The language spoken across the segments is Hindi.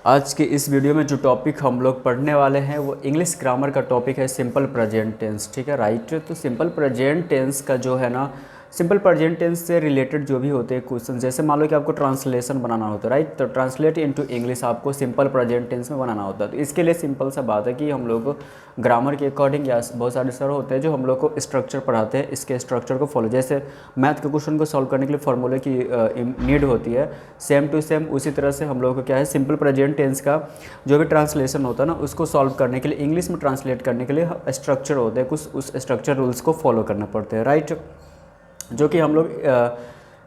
आज के इस वीडियो में जो टॉपिक हम लोग पढ़ने वाले हैं वो इंग्लिश ग्रामर का टॉपिक है सिंपल प्रेजेंट टेंस। ठीक है, राइट। तो सिंपल प्रेजेंट टेंस का जो है ना, सिंपल प्रेजेंट टेंस से रिलेटेड जो भी होते हैं क्वेश्चन, जैसे मान लो कि आपको ट्रांसलेशन बनाना होता है, राइट। तो ट्रांसलेट इनटू इंग्लिश आपको सिंपल प्रेजेंट टेंस में बनाना होता है। तो इसके लिए सिंपल सा बात है कि हम लोग ग्रामर के अकॉर्डिंग, या बहुत सारे सर होते हैं जो हम लोग को स्ट्रक्चर पढ़ाते हैं, इसके स्ट्रक्चर को फॉलो, जैसे मैथ के क्वेश्चन को सॉल्व करने के लिए फॉर्मूले की नीड होती है, सेम टू सेम उसी तरह से हम लोग को क्या है, सिंपल प्रेजेंट टेंस का जो भी ट्रांसलेशन होता है ना, उसको सॉल्व करने के लिए, इंग्लिश में ट्रांसलेट करने के लिए स्ट्रक्चर होते हैं, कुछ उस स्ट्रक्चर रूल्स को फॉलो करना पड़ते हैं, राइट। जो कि हम लोग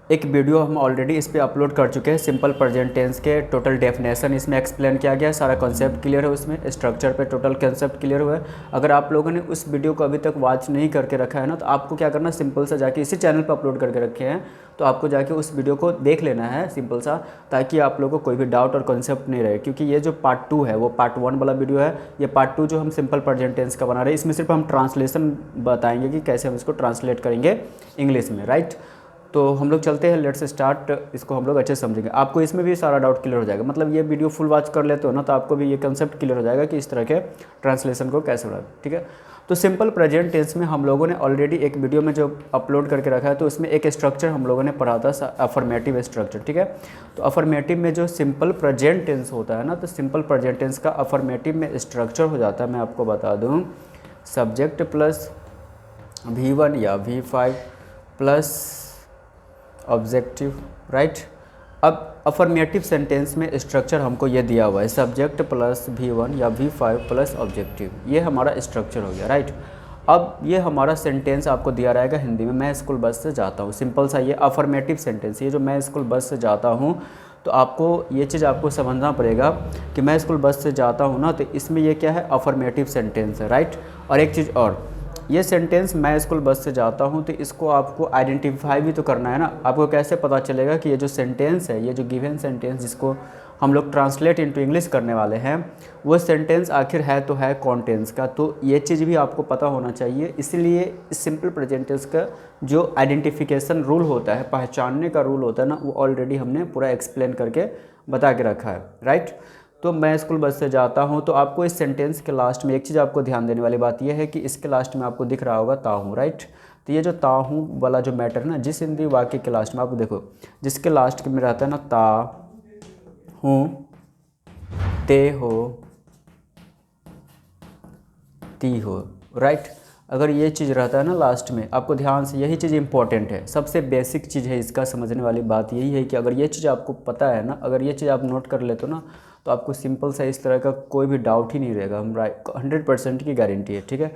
एक वीडियो हम ऑलरेडी इस पे अपलोड कर चुके हैं, सिंपल प्रेजेंट टेंस के टोटल डेफिनेशन इसमें एक्सप्लेन किया गया है, सारा कॉन्सेप्ट क्लियर है, उसमें स्ट्रक्चर पे टोटल कॉन्सेप्ट क्लियर हुआ है। अगर आप लोगों ने उस वीडियो को अभी तक वॉच नहीं करके रखा है ना, तो आपको क्या करना है, सिंपल सा जाके इसी चैनल पर अपलोड करके रखे हैं, तो आपको जाके उस वीडियो को देख लेना है सिंपल सा, ताकि आप लोगों को कोई भी डाउट और कॉन्सेप्ट नहीं रहे। क्योंकि ये जो पार्ट 2 है वो पार्ट 1 वाला वीडियो है, ये पार्ट 2 जो हम सिंपल प्रेजेंट टेंस का बना रहे हैं, इसमें सिर्फ हम ट्रांसलेशन बताएंगे कि कैसे हम इसको ट्रांसलेट करेंगे इंग्लिश में, राइट। तो हम लोग चलते हैं, लेट्स स्टार्ट। इसको हम लोग अच्छे से समझेंगे, आपको इसमें भी सारा डाउट क्लियर हो जाएगा। मतलब ये वीडियो फुल वॉच कर लेते हो ना, तो आपको भी ये कंसेप्ट क्लियर हो जाएगा कि इस तरह के ट्रांसलेशन को कैसे बनाए, ठीक है। तो सिंपल प्रेजेंट टेंस में हम लोगों ने ऑलरेडी एक वीडियो में जो अपलोड करके रखा है, तो उसमें एक स्ट्रक्चर हम लोगों ने पढ़ा था, अफर्मेटिव स्ट्रक्चर, ठीक है। तो अफर्मेटिव में जो सिंपल प्रेजेंट टेंस होता है ना, तो सिंपल प्रेजेंट टेंस का अफर्मेटिव में स्ट्रक्चर हो जाता है, मैं आपको बता दूँ, सब्जेक्ट प्लस V1 या V5 प्लस ऑब्जेक्टिव, राइट। अब अफर्मेटिव सेंटेंस में स्ट्रक्चर हमको ये दिया हुआ है, सब्जेक्ट प्लस V1 या V5 प्लस ऑब्जेक्टिव, ये हमारा स्ट्रक्चर हो गया, राइट। अब ये हमारा सेंटेंस आपको दिया रहेगा हिंदी में, मैं स्कूल बस से जाता हूँ, सिंपल सा ये अफर्मेटिव सेंटेंस, ये जो मैं स्कूल बस से जाता हूँ, तो आपको ये चीज़ आपको समझना पड़ेगा कि मैं स्कूल बस से जाता हूँ ना, तो इसमें ये क्या है, अफर्मेटिव सेंटेंस है, राइट। और एक चीज़ और, ये सेंटेंस मैं स्कूल बस से जाता हूँ, तो इसको आपको आइडेंटिफाई भी तो करना है ना। आपको कैसे पता चलेगा कि ये जो सेंटेंस है, ये जो गिवन सेंटेंस जिसको हम लोग ट्रांसलेट इनटू इंग्लिश करने वाले हैं, वो सेंटेंस आखिर है तो है कौन टेंस का, तो ये चीज़ भी आपको पता होना चाहिए। इसलिए इस सिंपल प्रेजेंट टेंस का जो आइडेंटिफिकेशन रूल होता है, पहचानने का रूल होता है ना, वो ऑलरेडी हमने पूरा एक्सप्लेन करके बता के रखा है, राइट। तो मैं स्कूल बस से जाता हूँ, तो आपको इस सेंटेंस के लास्ट में एक चीज़ आपको ध्यान देने वाली बात यह है कि इसके लास्ट में आपको दिख रहा होगा ता हूँ, राइट। तो ये जो ता हूँ वाला जो मैटर है ना, जिस हिंदी वाक्य के लास्ट में आप देखो, जिसके लास्ट में रहता है ना, ता हूँ, ते हो, ती हो, राइट। अगर ये चीज़ रहता है ना लास्ट में, आपको ध्यान से, यही चीज़ इंपॉर्टेंट है, सबसे बेसिक चीज़ है, इसका समझने वाली बात यही है कि अगर ये चीज़ आपको पता है ना, अगर ये चीज़ आप नोट कर लेते हो ना, तो आपको सिंपल सा इस तरह का कोई भी डाउट ही नहीं रहेगा, हम 100% की गारंटी है, ठीक है।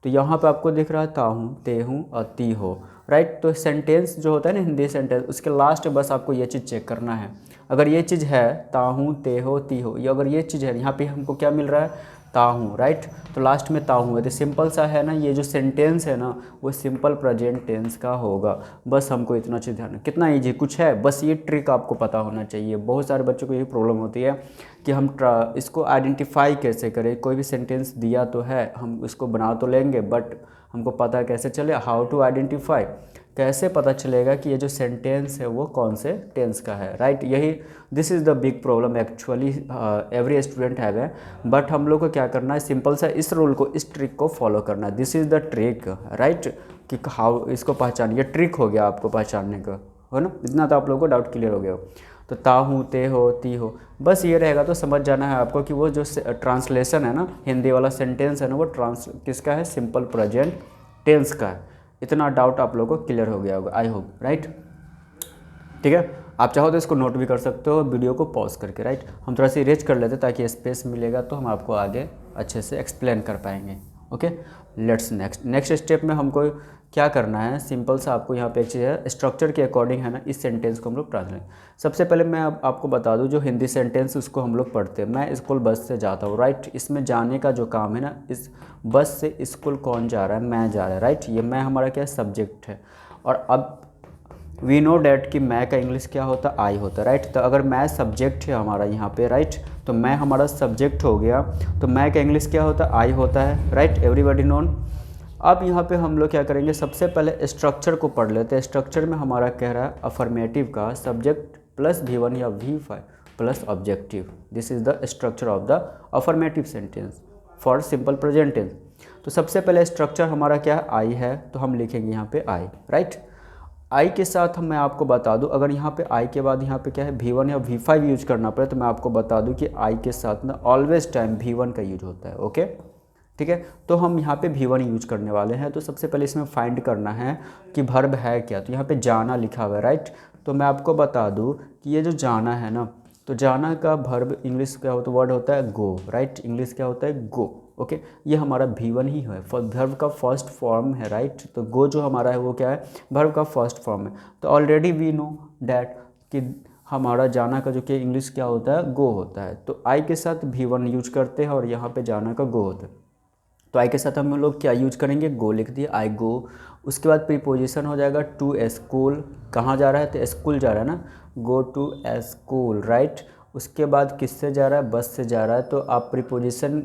तो यहाँ पे आपको दिख रहा है ता हूँ, ते हूँ और ती हो, राइट। तो सेंटेंस जो होता है ना हिंदी सेंटेंस, उसके लास्ट बस आपको ये चीज़ चेक करना है। अगर ये चीज़ है ता हूँ, ते हो, ती हो, ये अगर ये चीज़ है, यहाँ पे हमको क्या मिल रहा है, ता हूँ, राइट। तो लास्ट में ता हूँ है, तो सिंपल सा है ना, ये जो सेंटेंस है ना, वो सिंपल प्रेजेंट टेंस का होगा। बस हमको इतना चीज़ ध्यान, कितना ईजी कुछ है, बस ये ट्रिक आपको पता होना चाहिए। बहुत सारे बच्चों को यही प्रॉब्लम होती है कि हम इसको आइडेंटिफाई कैसे करें, कोई भी सेंटेंस दिया तो है, हम इसको बना तो लेंगे, बट हमको पता कैसे चले, हाउ टू आइडेंटिफाई, कैसे पता चलेगा कि ये जो सेंटेंस है वो कौन से टेंस का है, राइट। यही this is the big problem actually every student have है। बट हम लोग को क्या करना है, सिंपल सा इस रूल को, इस ट्रिक को फॉलो करना है, this is the trick, right. कि हाउ इसको पहचान, ये ट्रिक हो गया आपको पहचानने का, हो ना। इतना तो आप लोगों को डाउट क्लियर हो गया हो। तो ता हूँ, ते हो, ती हो, बस ये रहेगा, तो समझ जाना है आपको कि वो जो ट्रांसलेशन है ना, हिंदी वाला सेंटेंस है ना, वो किसका है, सिंपल प्रेजेंट टेंस का है। इतना डाउट आप लोगों को क्लियर हो गया होगा, आई होप, राइट। ठीक है, आप चाहो तो इसको नोट भी कर सकते हो वीडियो को पॉज करके, राइट। हम थोड़ा सा इरेज कर लेते ताकि स्पेस मिलेगा, तो हम आपको आगे अच्छे से एक्सप्लेन कर पाएंगे। ओके, लेट्स नेक्स्ट स्टेप में हमको क्या करना है, सिंपल सा आपको यहाँ पे एक चीज़ है, स्ट्रक्चर के अकॉर्डिंग है ना, इस सेंटेंस को हम लोग ट्रांसलेट। सबसे पहले मैं आपको बता दूँ, जो हिंदी सेंटेंस उसको हम लोग पढ़ते हैं, मैं स्कूल बस से जाता हूँ, राइट। इसमें जाने का जो काम है ना, इस बस से स्कूल कौन जा रहा है, मैं जा रहा है, राइट। ये मैं हमारा क्या सब्जेक्ट है। और अब वी नो डैट कि मैं का इंग्लिश क्या होता है, आई होता है, राइट। तो अगर मैं सब्जेक्ट है हमारा यहाँ पे, राइट, तो मैं हमारा सब्जेक्ट हो गया, तो मैं का इंग्लिश क्या होता है, आई होता है, राइट, एवरीबॉडी नोन। अब यहाँ पे हम लोग क्या करेंगे, सबसे पहले स्ट्रक्चर को पढ़ लेते हैं। स्ट्रक्चर में हमारा कह रहा है अफर्मेटिव का सब्जेक्ट प्लस V1 या V5 plus objective. This is the structure of the affirmative sentence for simple present tense. तो सबसे पहले स्ट्रक्चर हमारा क्या है, आई है, तो हम लिखेंगे यहाँ पे आई, राइट। आई के साथ मैं आपको बता दूं, अगर यहाँ पे आई के बाद यहाँ पे क्या है V1 या V5 यूज करना पड़े, तो मैं आपको बता दूं कि आई के साथ ना ऑलवेज टाइम V1 का यूज होता है। ओके, ठीक है। तो हम यहाँ पे V1 यूज करने वाले हैं। तो सबसे पहले इसमें फाइंड करना है कि वर्ब है क्या। तो यहाँ पे जाना लिखा हुआ है, राइट। तो मैं आपको बता दूँ कि ये जो जाना है ना, तो जाना का वर्ब इंग्लिश क्या होता है, वर्ड होता है गो, राइट। इंग्लिश क्या होता है, गो। ओके, ये हमारा V1 ही है, वर्ब का फर्स्ट फॉर्म है, राइट। तो गो जो हमारा है वो क्या है, वर्ब का फर्स्ट फॉर्म है। तो ऑलरेडी वी नो डैट कि हमारा जाना का जो कि इंग्लिश क्या होता है, गो होता है। तो आई के साथ V1 यूज करते हैं और यहाँ पे जाना का गो होता है। तो आई के साथ हम लोग क्या यूज करेंगे, गो लिख दिए, आई गो। उसके बाद प्रीपोजिशन हो जाएगा टू स्कूल, कहाँ जा रहा है, तो स्कूल जा रहा है ना, गो टू स्कूल, राइट। उसके बाद किससे जा रहा है, बस से जा रहा है। तो आप प्रीपोजिशन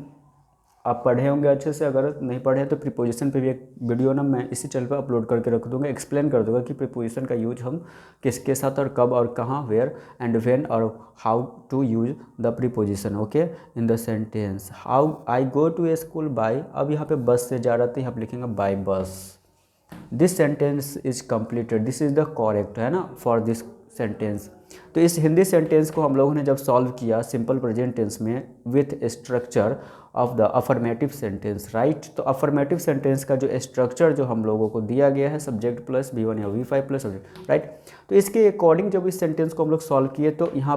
आप पढ़े होंगे अच्छे से, अगर नहीं पढ़े तो प्रीपोजिशन पे भी एक वीडियो ना मैं इसी चैनल पे अपलोड करके रख दूंगा, एक्सप्लेन कर दूंगा कि प्रीपोजिशन का यूज हम किसके साथ और कब और कहाँ, वेयर एंड व्हेन और how to use the preposition, okay, in the sentence. How I go to a school by, अब यहाँ पे बस से जा रहा था, यहाँ पे लिखेंगे bye bus. This sentence is completed, this is the correct है ना फॉर दिस सेंटेंस। तो इस हिंदी सेंटेंस को हम लोगों ने जब सॉल्व किया सिंपल प्रेजेंट टेंस में with structure of the affirmative sentence, right. तो अफर्मेटिव सेंटेंस का जो स्ट्रक्चर जो हम लोगों को दिया गया है, सब्जेक्ट प्लस V1 या V5 प्लस सब्जेक्ट, राइट। तो इसके अकॉर्डिंग जब इस सेंटेंस को हम लोग सॉल्व किए, तो यहाँ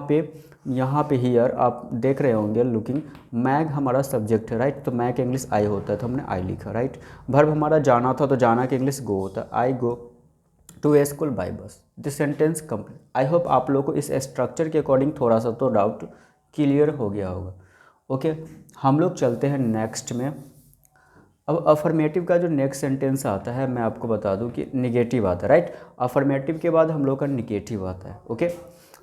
पे हियर आप देख रहे होंगे लुकिंग, मैग हमारा सब्जेक्ट है, राइट। तो मैग का इंग्लिश आई होता है, तो हमने आई लिखा, राइट। वर्ब हमारा जाना था, तो जाना का इंग्लिश गो होता है, I go to a school by bus. This sentence complete. I hope आप लोगों को इस स्ट्रक्चर के अकॉर्डिंग थोड़ा सा तो डाउट क्लियर हो गया होगा। ओके, हम लोग चलते हैं नेक्स्ट में। अब अफर्मेटिव का जो नेक्स्ट सेंटेंस आता है, मैं आपको बता दूं कि निगेटिव आता है, राइट। अफर्मेटिव के बाद हम लोग का निगेटिव आता है। ओके,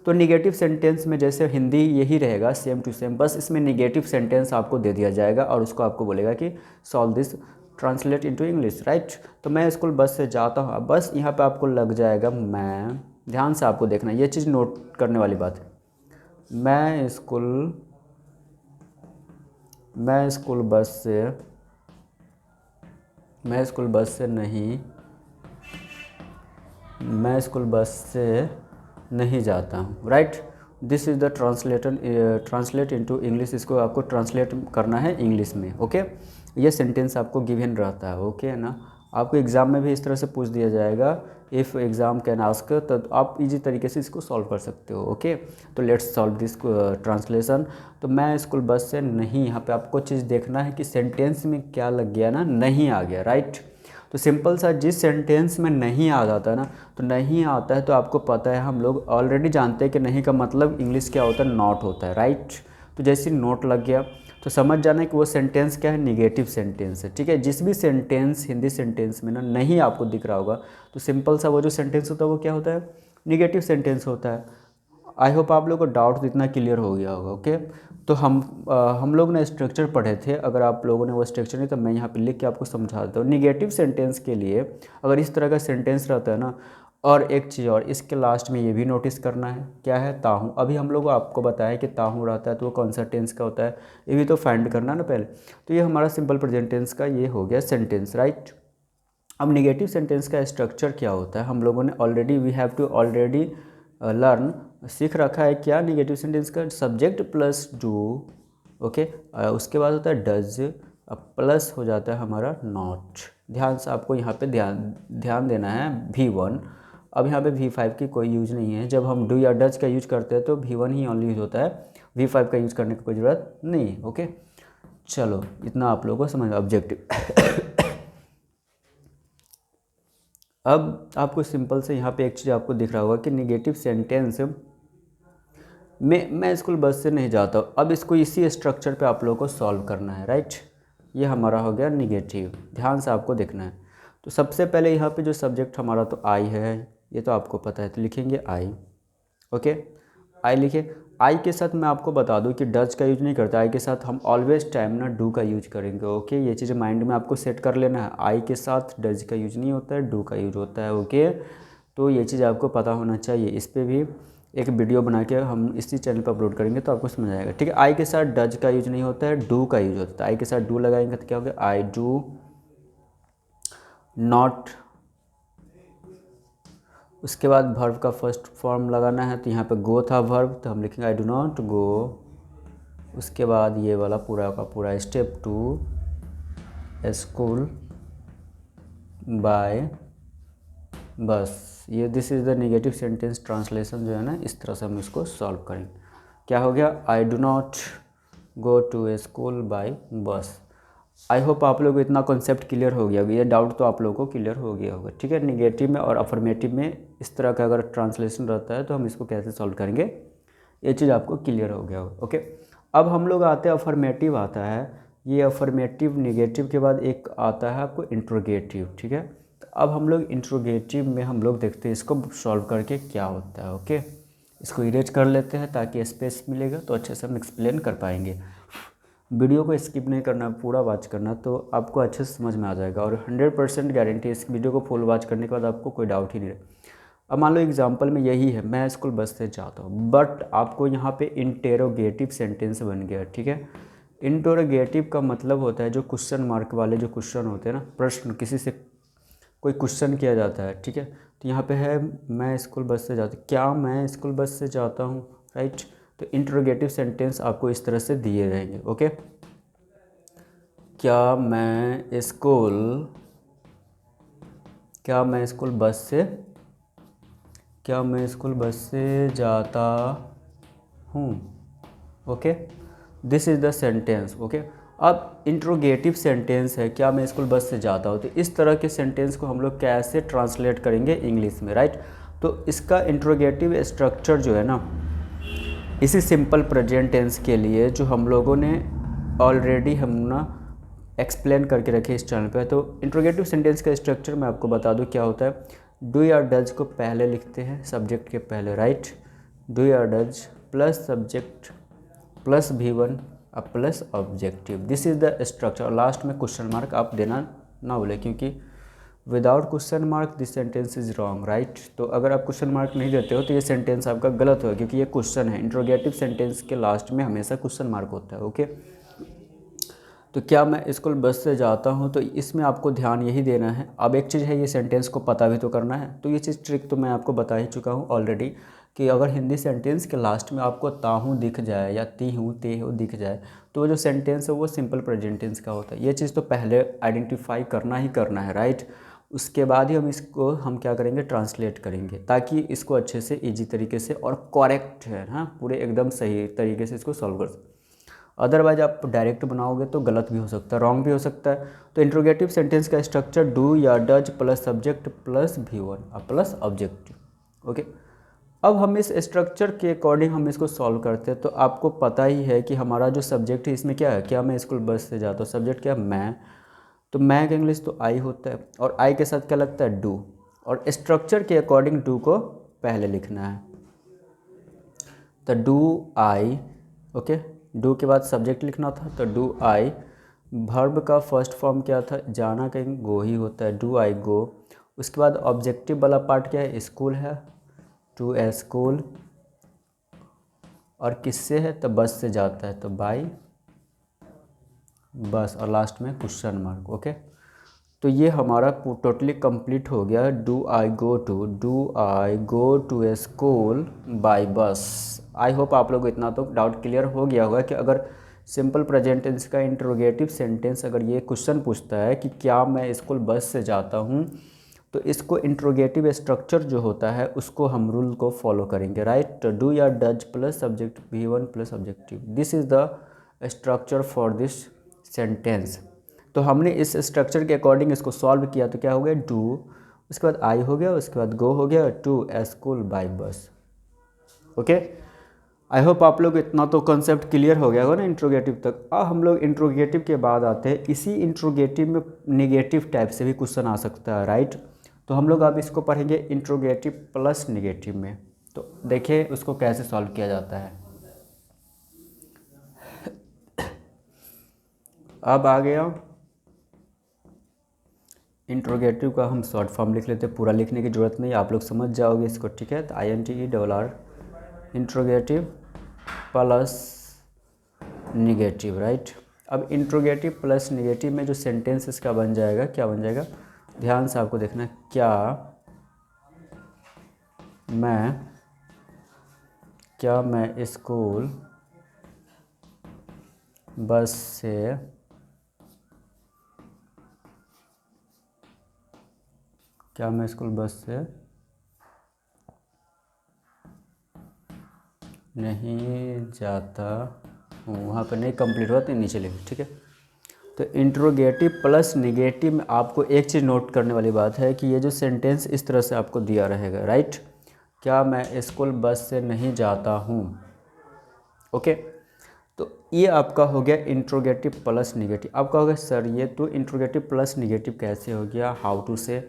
तो निगेटिव सेंटेंस में जैसे हिंदी यही रहेगा सेम टू सेम, बस इसमें निगेटिव सेंटेंस आपको दे दिया जाएगा और उसको आपको बोलेगा कि solve this, translate into English, right. तो मैं स्कूल बस से जाता हूँ, बस यहाँ पे आपको लग जाएगा मैं, ध्यान से आपको देखना, ये चीज़ नोट करने वाली बात है। मैं स्कूल बस से नहीं जाता हूँ, right. This is the translate into English, इसको आपको ट्रांसलेट करना है इंग्लिश में। ओके, ये सेंटेंस आपको गिवन रहता है, ओके ना। आपको एग्ज़ाम में भी इस तरह से पूछ दिया जाएगा, इफ़ एग्ज़ाम कैन आस्क, तो आप इजी तरीके से इसको सॉल्व कर सकते हो। ओके, तो लेट्स सॉल्व दिस ट्रांसलेशन। तो मैं स्कूल बस से नहीं, यहाँ पे आपको चीज़ देखना है कि सेंटेंस में क्या लग गया ना, नहीं आ गया, राइट। तो सिंपल सा, जिस सेंटेंस में नहीं आ जाता है ना, तो नहीं आता है, तो आपको पता है, हम लोग ऑलरेडी जानते हैं कि नहीं का मतलब इंग्लिश क्या होता है, नॉट होता है, राइट। तो जैसे नोट लग गया तो समझ जाना है कि वो सेंटेंस क्या है, निगेटिव सेंटेंस है, ठीक है। जिस भी सेंटेंस हिंदी सेंटेंस में ना नहीं आपको दिख रहा होगा, तो सिंपल सा वो जो सेंटेंस होता है वो क्या होता है, निगेटिव सेंटेंस होता है। आई होप आप लोगों को डाउट इतना क्लियर हो गया होगा। ओके, तो हम लोग ने स्ट्रक्चर पढ़े थे, अगर आप लोगों ने वो स्ट्रक्चर नहीं तो मैं यहाँ पे लिख के आपको समझा देता हूँ। निगेटिव सेंटेंस के लिए अगर इस तरह का सेंटेंस रहता है ना, और एक चीज़ और इसके लास्ट में ये भी नोटिस करना है, क्या है, ताहूँ। अभी हम लोग आपको बताया कि ताहूँ रहता है, तो वो कौन सा टेंस का होता है, ये भी तो फाइंड करना ना पहले। तो ये हमारा सिंपल प्रेजेंट टेंस का ये हो गया सेंटेंस, राइट। अब निगेटिव सेंटेंस का स्ट्रक्चर क्या होता है, हम लोगों ने ऑलरेडी लर्न सीख रखा है क्या, निगेटिव सेंटेंस का सब्जेक्ट प्लस डू, ओके। उसके बाद होता है डज, प्लस हो जाता है हमारा नॉट। ध्यान से आपको यहाँ पे ध्यान देना है, V1। अब यहाँ पे V5 की कोई यूज नहीं है, जब हम डू या डज का यूज करते हैं तो V1 ही ओनली यूज होता है, V5 का यूज करने की कोई ज़रूरत नहीं है। ओके, चलो इतना आप लोगों को समझ ऑब्जेक्टिव। अब आपको सिंपल से यहाँ पे एक चीज़ आपको दिख रहा होगा कि निगेटिव सेंटेंस में मैं स्कूल बस से नहीं जाता हूँ। अब इसको इसी स्ट्रक्चर पे आप लोगों को सॉल्व करना है, राइट। ये हमारा हो गया निगेटिव, ध्यान से आपको देखना है। तो सबसे पहले यहाँ पे जो सब्जेक्ट हमारा तो आई है, ये तो आपको पता है, तो लिखेंगे आई। ओके, आई लिखे। आई के साथ मैं आपको बता दूं कि डज का यूज नहीं करता, आई के साथ हम ऑलवेज टाइम ना डू का यूज करेंगे। ओके, ये चीज़ माइंड में आपको सेट कर लेना है, आई के साथ डज का यूज नहीं होता है, डू का यूज होता है। ओके, तो ये चीज़ आपको पता होना चाहिए। इस पर भी एक वीडियो बना के हम इसी चैनल पर अपलोड करेंगे तो आपको समझ आएगा, ठीक है। आई के साथ डज का यूज नहीं होता है, डू का यूज होता है। आई के साथ डू लगाएंगे तो क्या होगा, आई डू नॉट। उसके बाद वर्ब का फर्स्ट फॉर्म लगाना है, तो यहाँ पे गो था वर्ब, तो हम लिखेंगे आई डू नॉट गो। उसके बाद ये वाला पूरा का पूरा स्टेप टू स्कूल बाय बस। ये this is the negative sentence translation जो है ना, इस तरह से हम इसको सॉल्व करेंगे। क्या हो गया, I do not go to school by bus. I hope आप लोगों को इतना कॉन्सेप्ट क्लियर हो गया होगा, ये डाउट तो आप लोगों को क्लियर हो गया होगा, ठीक है। निगेटिव में और अफर्मेटिव में इस तरह का अगर ट्रांसलेशन रहता है तो हम इसको कैसे सॉल्व करेंगे, ये चीज़ आपको क्लियर हो गया होगा, ओके। अब हम लोग आते हैं, अफर्मेटिव आता है। ये अफर्मेटिव निगेटिव के बाद एक आता है आपको इंट्रोगेटिव, ठीक है। तो अब हम लोग इंट्रोगेटिव में हम लोग देखते हैं इसको सॉल्व करके क्या होता है, ओके। इसको इरेज कर लेते हैं ताकि स्पेस मिलेगा तो अच्छे से हम एक्सप्लेन कर पाएंगे। वीडियो को स्किप नहीं करना, पूरा वॉच करना, तो आपको अच्छे से समझ में आ जाएगा। और 100% गारंटी, इस वीडियो को फुल वॉच करने के बाद आपको कोई डाउट ही नहीं रहे। अब मान लो एग्जांपल में यही है, मैं स्कूल बस से जाता हूँ, बट आपको यहाँ पे इंटेरोगेटिव सेंटेंस बन गया, ठीक है। इंटेरोगेटिव का मतलब होता है जो क्वेश्चन मार्क वाले जो क्वेश्चन होते हैं ना, प्रश्न, किसी से कोई क्वेश्चन किया जाता है, ठीक है। तो यहाँ पे है मैं स्कूल बस से जाता हूँ, क्या मैं स्कूल बस से जाता हूँ, राइट। तो इंट्रोगेटिव सेंटेंस आपको इस तरह से दिए रहेंगे, ओके। क्या मैं स्कूल बस से जाता हूँ, okay. This is the sentence, okay. अब इंट्रोगेटिव सेंटेंस है, क्या मैं स्कूल बस से जाता हूँ, तो इस तरह के सेंटेंस को हम लोग कैसे ट्रांसलेट करेंगे इंग्लिश में, राइट। तो इसका इंट्रोगेटिव स्ट्रक्चर जो है ना, इसी सिंपल प्रेजेंट टेंस के लिए जो हम लोगों ने ऑलरेडी हम ना एक्सप्लेन करके रखे इस चैनल पे। तो इंट्रोगेटिव सेंटेंस का स्ट्रक्चर मैं आपको बता दूं क्या होता है। डू या डज को पहले लिखते हैं सब्जेक्ट के पहले, राइट। डू या does plus subject plus V1 अब plus objective, this is the structure. और लास्ट में क्वेश्चन मार्क आप देना ना भूलें, क्योंकि without question mark this sentence is wrong, right. तो अगर आप क्वेश्चन मार्क नहीं देते हो तो ये सेंटेंस आपका गलत होगा, क्योंकि ये क्वेश्चन है। इंट्रोगेटिव सेंटेंस के लास्ट में हमेशा क्वेश्चन मार्क होता है, ओके। तो क्या मैं स्कूल बस से जाता हूँ, तो इसमें आपको ध्यान यही देना है। अब एक चीज़ है, ये सेंटेंस को पता भी तो करना है, तो ये चीज़ ट्रिक तो मैं आपको बता ही चुका हूँ ऑलरेडी, कि अगर हिंदी सेंटेंस के लास्ट में आपको ताहूँ दिख जाए या ती हूँ ते हो दिख जाए, तो जो सेंटेंस है वो सिंपल प्रेजेंट टेंस का होता है। ये चीज़ तो पहले आइडेंटिफाई करना ही करना है, राइट। उसके बाद ही हम इसको क्या करेंगे, ट्रांसलेट करेंगे, ताकि इसको अच्छे से ईजी तरीके से और करेक्ट है हाँ, पूरे एकदम सही तरीके से इसको सॉल्व कर सकते। अदरवाइज आप डायरेक्ट बनाओगे तो गलत भी हो सकता है, रॉन्ग भी हो सकता है। तो इंट्रोगेटिव सेंटेंस का स्ट्रक्चर डू या does plus subject plus V1 और प्लस ऑब्जेक्टिव, ओके। अब हम इस स्ट्रक्चर के अकॉर्डिंग हम इसको सॉल्व करते हैं। तो आपको पता ही है कि हमारा जो सब्जेक्ट है इसमें क्या है, क्या मैं स्कूल बस से जाता हूँ, सब्जेक्ट क्या, मैं। तो मैं का इंग्लिश तो आई होता है, और आई के साथ क्या लगता है, डू। और स्ट्रक्चर के अकॉर्डिंग डू को पहले लिखना है, तो डू आई, ओके। डू के बाद सब्जेक्ट लिखना था, तो डू आई। वर्ब का फर्स्ट फॉर्म क्या था, जाना, कहीं गो ही होता है, डू आई गो। उसके बाद ऑब्जेक्टिव वाला पार्ट क्या है, स्कूल है, टू ए स्कूल। और किससे है, तो बस से जाता है, तो बाई बस। और लास्ट में क्वेश्चन मार्क, ओके। तो ये हमारा टोटली कंप्लीट हो गया। Do I go to a school by bus. I hope आप लोग को इतना तो डाउट क्लियर हो गया होगा कि अगर सिंपल प्रेजेंट टेंस का इंट्रोगेटिव सेंटेंस अगर ये क्वेश्चन पूछता है कि क्या मैं स्कूल बस से जाता हूँ, तो इसको इंट्रोगेटिव स्ट्रक्चर जो होता है उसको हम रूल को फॉलो करेंगे, राइट। तो डू या does plus subject V1 plus objective, this is the structure for this sentence. तो हमने इस स्ट्रक्चर के अकॉर्डिंग इसको सॉल्व किया, तो क्या हो गया, डू, उसके बाद आई हो गया, उसके बाद गो हो गया, टू ए स्कूल बाय बस, ओके। आई होप आप लोग इतना तो कॉन्सेप्ट क्लियर हो गया होगा ना इंट्रोगेटिव तक। अब हम लोग इंट्रोगेटिव के बाद आते हैं, इसी इंट्रोगेटिव में नेगेटिव टाइप से भी क्वेश्चन आ सकता है, राइट। तो हम लोग अब इसको पढ़ेंगे इंट्रोगेटिव प्लस नेगेटिव में। तो देखिए उसको कैसे सॉल्व किया जाता है। अब आ गया इंट्रोगेटिव का, हम शॉर्ट फॉर्म लिख लेते हैं, पूरा लिखने की ज़रूरत नहीं, आप लोग समझ जाओगे इसको, ठीक है। तो INTERR interrogative plus negative, right. अब इंट्रोगेटिव प्लस निगेटिव में जो सेंटेंस इसका बन जाएगा, क्या बन जाएगा, ध्यान से आपको देखना है। क्या मैं स्कूल बस से नहीं जाता हूँ, वहाँ पर नहीं कंप्लीट हुआ तो नीचे लिखिए, ठीक है। तो इंट्रोगेटिव प्लस निगेटिव में आपको एक चीज़ नोट करने वाली बात है कि ये जो सेंटेंस इस तरह से आपको दिया रहेगा, राइट। क्या मैं स्कूल बस से नहीं जाता हूँ, ओके। तो ये आपका हो गया इंट्रोगेटिव प्लस निगेटिव। आप कहोगे सर ये तो इंट्रोगेटिव प्लस निगेटिव कैसे हो गया, हाउ टू से।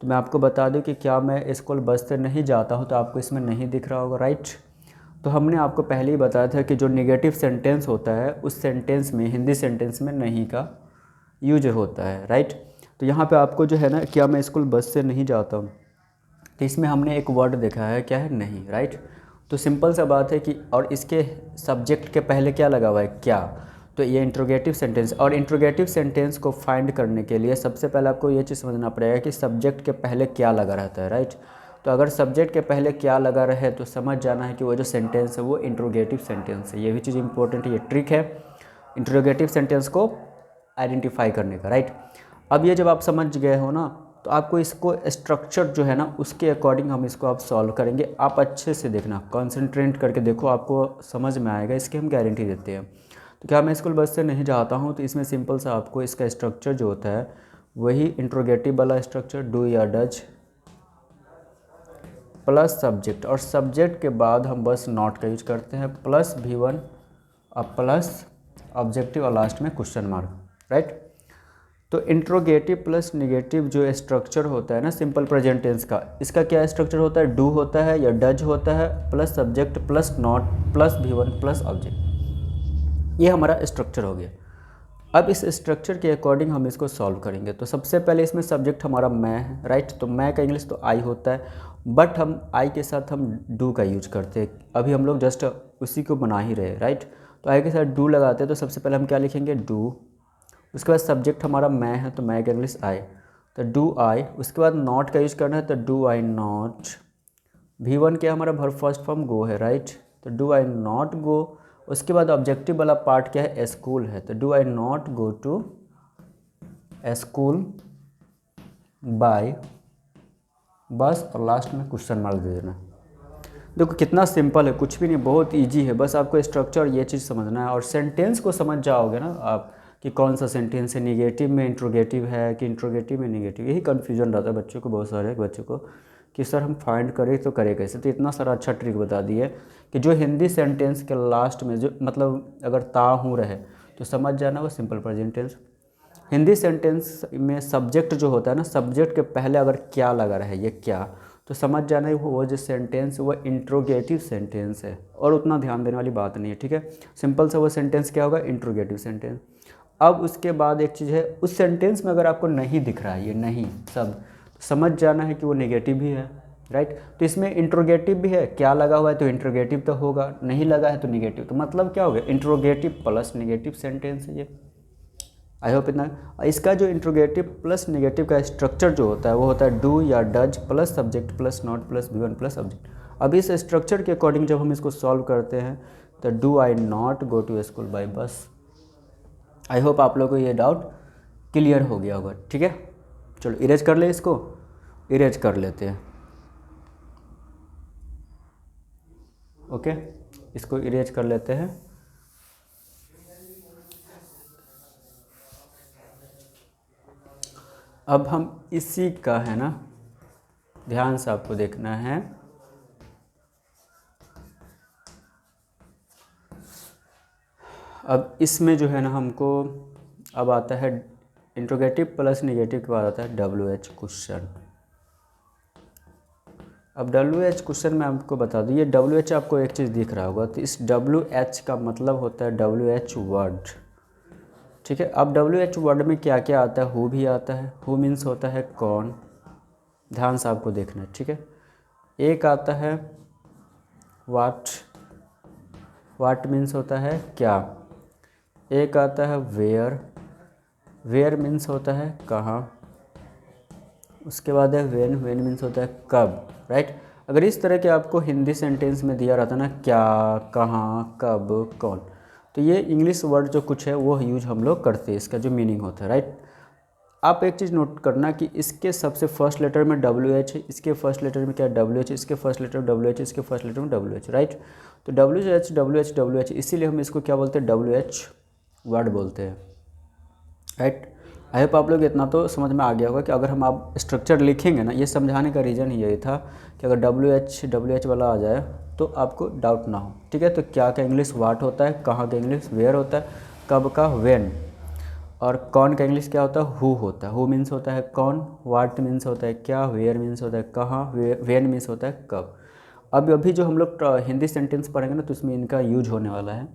तो मैं आपको बता दूं कि क्या मैं स्कूल बस से नहीं जाता हूँ, तो आपको इसमें नहीं दिख रहा होगा, राइट। तो हमने आपको पहले ही बताया था कि जो निगेटिव सेंटेंस होता है उस सेंटेंस में, हिंदी सेंटेंस में नहीं का यूज होता है, राइट। तो यहाँ पे आपको जो है ना, क्या मैं स्कूल बस से नहीं जाता हूँ, तो इसमें हमने एक वर्ड देखा है, क्या है, नहीं, राइट। तो सिंपल सा बात है कि, और इसके सब्जेक्ट के पहले क्या लगा हुआ है, क्या। तो ये इंट्रोगेटिव सेंटेंस, और इंट्रोगेटिव सेंटेंस को फाइंड करने के लिए सबसे पहले आपको ये चीज़ समझना पड़ेगा कि सब्जेक्ट के पहले क्या लगा रहता है, राइट। तो अगर सब्जेक्ट के पहले क्या लगा रहे तो समझ जाना है कि वो जो सेंटेंस है वो इंट्रोगेटिव सेंटेंस है। ये भी चीज़ इंपॉर्टेंट है, ये ट्रिक है इंट्रोगेटिव सेंटेंस को आइडेंटिफाई करने का, राइट। अब ये जब आप समझ गए हो ना, तो आपको इसको स्ट्रक्चर जो है ना उसके अकॉर्डिंग हम इसको आप सॉल्व करेंगे। आप अच्छे से देखना, कॉन्सेंट्रेट करके देखो, आपको समझ में आएगा, इसकी हम गारंटी देते हैं। तो क्या मैं स्कूल बस से नहीं जाता हूँ, तो इसमें सिंपल सा आपको इसका स्ट्रक्चर जो होता है वही इंट्रोगेटिव वाला स्ट्रक्चर, डू या डज प्लस सब्जेक्ट, और सब्जेक्ट के बाद हम बस नॉट का यूज करते हैं, प्लस V1 और प्लस ऑब्जेक्टिव और लास्ट में क्वेश्चन मार्क, राइट। तो इंट्रोगेटिव प्लस निगेटिव जो स्ट्रक्चर होता है ना सिंपल प्रेजेंट टेंस का, इसका क्या स्ट्रक्चर होता है, डू होता है या डज होता है, plus subject plus not plus V1 plus object. ये हमारा स्ट्रक्चर हो गया। अब इस स्ट्रक्चर के अकॉर्डिंग हम इसको सॉल्व करेंगे। तो सबसे पहले इसमें सब्जेक्ट हमारा मैं है, राइट। तो मैं का इंग्लिश तो आई होता है, बट हम आई के साथ हम डू का यूज करते हैं। अभी हम लोग जस्ट उसी को बना ही रहे, राइट। तो आई के साथ डू लगाते हैं, तो सबसे पहले हम क्या लिखेंगे, डू। उसके बाद सब्जेक्ट हमारा मैं है, तो मैं का इंग्लिश आई, तो डू आई। उसके बाद नॉट का यूज करना है, तो डू आई नॉट। V1 क्या हमारा वर्ब फर्स्ट फॉर्म गो है, राइट। तो डू आई नॉट गो। उसके बाद ऑब्जेक्टिव वाला पार्ट क्या है, स्कूल है, तो do I not go to school by bus, और लास्ट में क्वेश्चन मार्क दे देना। देखो कितना सिंपल है, कुछ भी नहीं, बहुत इजी है। बस आपको स्ट्रक्चर ये चीज़ समझना है, और सेंटेंस को समझ जाओगे ना आप कि कौन सा सेंटेंस है, निगेटिव में इंट्रोगेटिव है कि इंट्रोगेटिव में निगेटिव। यही कन्फ्यूजन रहता है बच्चों को, बहुत सारे बच्चों को, कि सर हम फाइंड करें तो करें कैसे। तो इतना सारा अच्छा ट्रिक बता दिए कि जो हिंदी सेंटेंस के लास्ट में जो मतलब अगर ता हूँ रहे तो समझ जाना वो simple present tense. Hindi sentence में सब्जेक्ट जो होता है ना, सब्जेक्ट के पहले अगर क्या लगा रहे, ये क्या, तो समझ जाना है वो जो सेंटेंस वो इंट्रोगेटिव सेंटेंस है, और उतना ध्यान देने वाली बात नहीं है, ठीक है। सिंपल सा वो सेंटेंस क्या होगा, इंट्रोगेटिव सेंटेंस। अब उसके बाद एक चीज़ है, उस सेंटेंस में अगर आपको नहीं दिख रहा है ये नहीं सब, तो समझ जाना है कि वो नेगेटिव भी है, राइट। तो इसमें इंट्रोगेटिव भी है, क्या लगा हुआ है तो इंट्रोगेटिव तो होगा, नहीं लगा है तो निगेटिव। तो मतलब क्या हो गया, इंट्रोगेटिव प्लस निगेटिव सेंटेंस है ये। आई होप इतना। इसका जो इंट्रोगेटिव प्लस निगेटिव का स्ट्रक्चर जो होता है वो होता है डू या does plus subject plus not plus V1 plus object. अब इस स्ट्रक्चर के अकॉर्डिंग जब हम इसको सॉल्व करते हैं, तो do I not go to school by bus. I hope आप लोगों को ये डाउट क्लियर हो गया होगा, ठीक है। चलो इरेज कर ले, इसको इरेज कर लेते हैं, ओके। इसको इरेज कर लेते हैं। अब हम इसी का है ना, ध्यान से आपको देखना है, अब इसमें जो है ना हमको अब आता है इंट्रोगेटिव प्लस निगेटिव के बाद आता है WH क्वेश्चन। अब WH क्वेश्चन में आपको बता दूँ, ये WH आपको एक चीज़ दिख रहा होगा, तो इस WH का मतलब होता है WH वर्ड, ठीक है। अब WH वर्ड में क्या क्या आता है, हु भी आता है, हु मीन्स होता है कौन, ध्यान से आपको देखना है, ठीक है। एक आता है व्हाट, वाट मीन्स होता है क्या। एक आता है वेयर, वेयर मीन्स होता है कहाँ। उसके बाद है व्हेन, व्हेन मीन्स होता है कब, राइट। अगर इस तरह के आपको हिंदी सेंटेंस में दिया रहता ना क्या, कहाँ, कब, कौन, तो ये इंग्लिश वर्ड जो कुछ है वो यूज हम लोग करते हैं, इसका जो मीनिंग होता है, राइट। आप एक चीज़ नोट करना कि इसके सबसे फर्स्ट लेटर में डब्ल्यू एच है, इसके फर्स्ट लेटर में क्या डब्ल्यू एच, इसके फर्स्ट लेटर में डब्ल्यू एच, इसके फर्स्ट लेटर में डब्ल्यू एच, राइट। तो W H W H W H, इसीलिए हम इसको क्या बोलते हैं, डब्ल्यू एच वर्ड बोलते हैं, राइट। आई होप आप लोग इतना तो समझ में आ गया होगा कि अगर हम आप स्ट्रक्चर लिखेंगे ना, ये समझाने का रीज़न ही यही था कि अगर डब्ल्यू एच वाला आ जाए तो आपको डाउट ना हो, ठीक है। तो क्या का इंग्लिश वाट होता है, कहाँ का इंग्लिश वेयर होता है, कब का व्हेन, और कौन का इंग्लिश क्या होता है, हु होता है। हु मीन्स होता है कौन, वाट मीन्स होता है क्या, वेयर मीन्स होता है कहाँ, व्हेन मीन्स होता है कब। अब अभी जो हम लोग हिंदी सेंटेंस पढ़ेंगे ना, तो इसमें इनका यूज होने वाला है,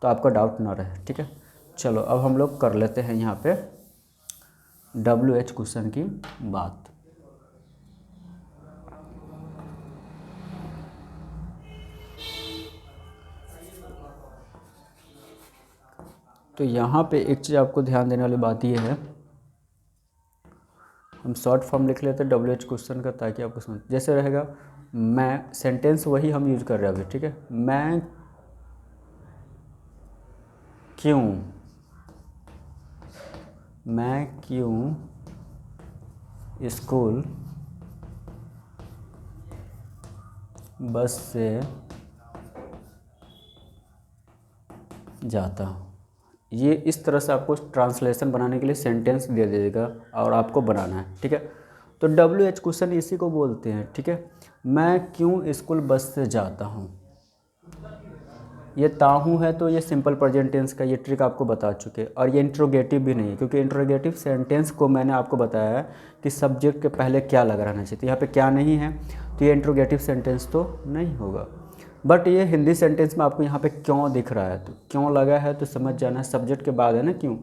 तो आपका डाउट ना रहे, ठीक है। चलो अब हम लोग कर लेते हैं यहाँ पे डब्ल्यू एच क्वेश्चन की बात। तो यहाँ पे एक चीज़ आपको ध्यान देने वाली बात ये है, हम शॉर्ट फॉर्म लिख लेते हैं डब्ल्यू एच क्वेश्चन का, ताकि आपको समझ जैसे रहेगा। मैं, सेंटेंस वही हम यूज कर रहे हैं अभी, ठीक है। मैं क्यों, मैं क्यों स्कूल बस से जाता हूँ। ये इस तरह से आपको ट्रांसलेशन बनाने के लिए सेंटेंस दे देगा और आपको बनाना है, ठीक है। तो डब्ल्यू एच क्वेश्चन इसी को बोलते हैं, ठीक है। मैं क्यों स्कूल बस से जाता हूँ, ये ताहूँ है, तो ये सिंपल प्रेजेंट टेंस का ये ट्रिक आपको बता चुके। और ये इंट्रोगेटिव भी नहीं है, क्योंकि इंट्रोगेटिव सेंटेंस को मैंने आपको बताया है कि सब्जेक्ट के पहले क्या लगा रहना चाहिए, तो यहाँ पे क्या नहीं है, तो ये इंट्रोगेटिव सेंटेंस तो नहीं होगा। बट ये हिंदी सेंटेंस में आपको यहाँ पे क्यों दिख रहा है, तो क्यों लगा है तो समझ जाना, सब्जेक्ट के बाद है ना क्यों।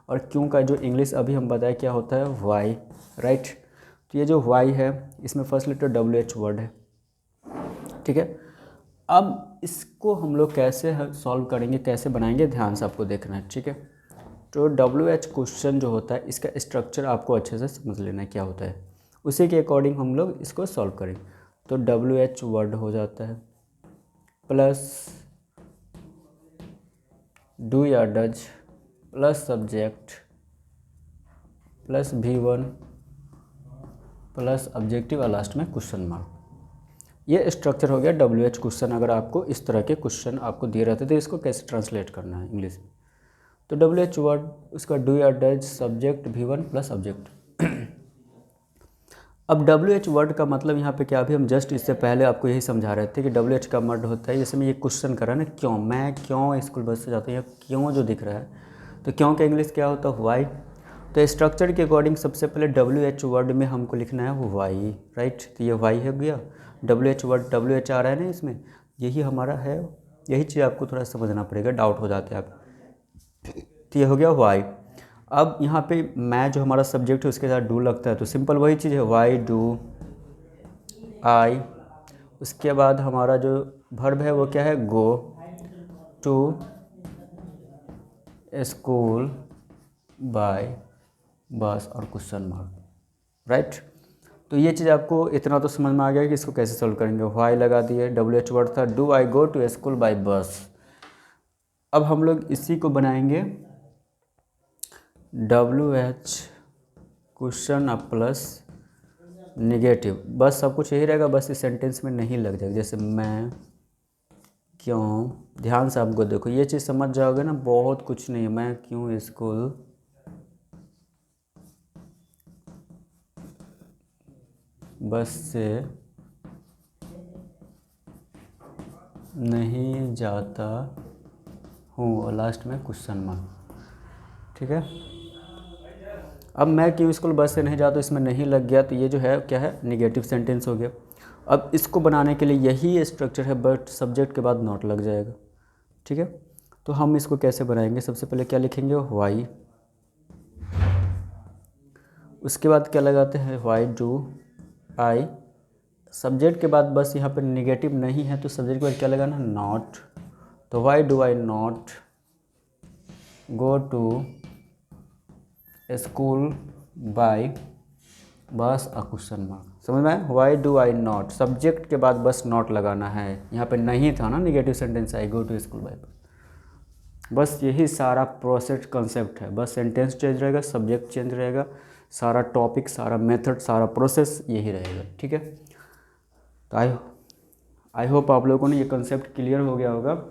और क्यों का जो इंग्लिश अभी हम बताए क्या होता है, वाई, राइट। तो ये जो वाई है, इसमें first letter W H word है, ठीक है। अब इसको हम लोग कैसे सॉल्व करेंगे, कैसे बनाएंगे, ध्यान से आपको देखना है, ठीक है। तो डब्ल्यू एच क्वेश्चन जो होता है, इसका स्ट्रक्चर आपको अच्छे से समझ लेना है क्या होता है, उसी के अकॉर्डिंग हम लोग इसको सॉल्व करेंगे। तो डब्ल्यू एच वर्ड हो जाता है प्लस डू या does plus subject plus V1 plus objective और लास्ट में क्वेश्चन मार्क। ये स्ट्रक्चर हो गया डब्ल्यू एच क्वेश्चन। अगर आपको इस तरह के क्वेश्चन आपको दिए रहते तो इसको कैसे ट्रांसलेट करना है इंग्लिश में, तो डब्ल्यू एच वर्ड, उसका डू या does, subject V1 plus object. अब डब्ल्यू एच वर्ड का मतलब यहाँ पे क्या, अभी हम जस्ट इससे पहले आपको यही समझा रहे थे कि डब्ल्यू एच का वर्ड होता है, जैसे मैं ये क्वेश्चन कर रहा है ना, क्यों, मैं क्यों स्कूल बस से जाता हूँ, या क्यों जो दिख रहा है, तो क्यों का इंग्लिश क्या होता है, वाई। तो स्ट्रक्चर के अकॉर्डिंग सबसे पहले डब्ल्यू एच वर्ड में हमको लिखना है वो वाई, राइट। तो ये वाई हो गया, W H word, W H आ रहा है ना इसमें, यही हमारा है। यही चीज़ आपको थोड़ा समझना पड़ेगा, डाउट हो जाते हैं आप। तो ये हो गया वाई। अब यहाँ पे मैं जो हमारा सब्जेक्ट है उसके साथ डू लगता है, तो सिंपल वही चीज़ है, वाई डू आई। उसके बाद हमारा जो वर्ब है वो क्या है, गो टू स्कूल बाय बस और क्वेश्चन मार्क, राइट। तो ये चीज़ आपको इतना तो समझ में आ गया कि इसको कैसे सॉल्व करेंगे। वाई लगा दिए, डब्ल्यू एच वर्ड था, do I go to school by bus. अब हम लोग इसी को बनाएंगे डब्ल्यू एच क्वेश्चन अब प्लस निगेटिव, बस सब कुछ यही रहेगा, बस इस सेंटेंस में नहीं लग जाएगा। जैसे मैं क्यों, ध्यान से आपको देखो, ये चीज़ समझ जाओगे ना, बहुत कुछ नहीं है। मैं क्यों स्कूल बस से नहीं जाता हूँ, और लास्ट में क्वेश्चन मार्क, ठीक है। अब मैं क्यों स्कूल बस से नहीं जाता, इसमें नहीं लग गया, तो ये जो है क्या है, निगेटिव सेंटेंस हो गया। अब इसको बनाने के लिए यही स्ट्रक्चर है, बट सब्जेक्ट के बाद नॉट लग जाएगा, ठीक है। तो हम इसको कैसे बनाएंगे, सबसे पहले क्या लिखेंगे, वाई, उसके बाद क्या लगाते हैं, वाई डू आई, सब्जेक्ट के बाद बस यहाँ पर निगेटिव नहीं है तो सब्जेक्ट के बाद क्या लगाना, नॉट, तो why do I not go to school by bus a question mark. समझ में आया? Why do I not, subject के बाद बस नॉट लगाना है। यहाँ पे नहीं था ना negative sentence, I go to school by. बस यही सारा प्रोसेस कंसेप्ट है, बस सेंटेंस चेंज रहेगा, सब्जेक्ट चेंज रहेगा, सारा टॉपिक, सारा मेथड, सारा प्रोसेस यही रहेगा। ठीक है, तो आई होप आप लोगों को ये कंसेप्ट क्लियर हो गया होगा।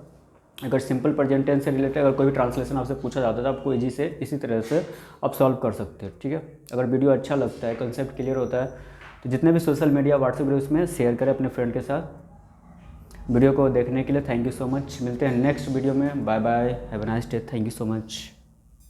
अगर सिंपल प्रेजेंट टेंस से रिलेटेड अगर कोई भी ट्रांसलेशन आपसे पूछा जाता है तो आपको इजी से इसी तरह से आप सॉल्व कर सकते हैं। ठीक है, अगर वीडियो अच्छा लगता है, कंसेप्ट क्लियर होता है, तो जितने भी सोशल मीडिया व्हाट्सएप ग्रुप्स में शेयर करें अपने फ्रेंड के साथ। वीडियो को देखने के लिए थैंक यू सो मच। मिलते हैं नेक्स्ट वीडियो में। Bye bye, have a nice day, thank you so much.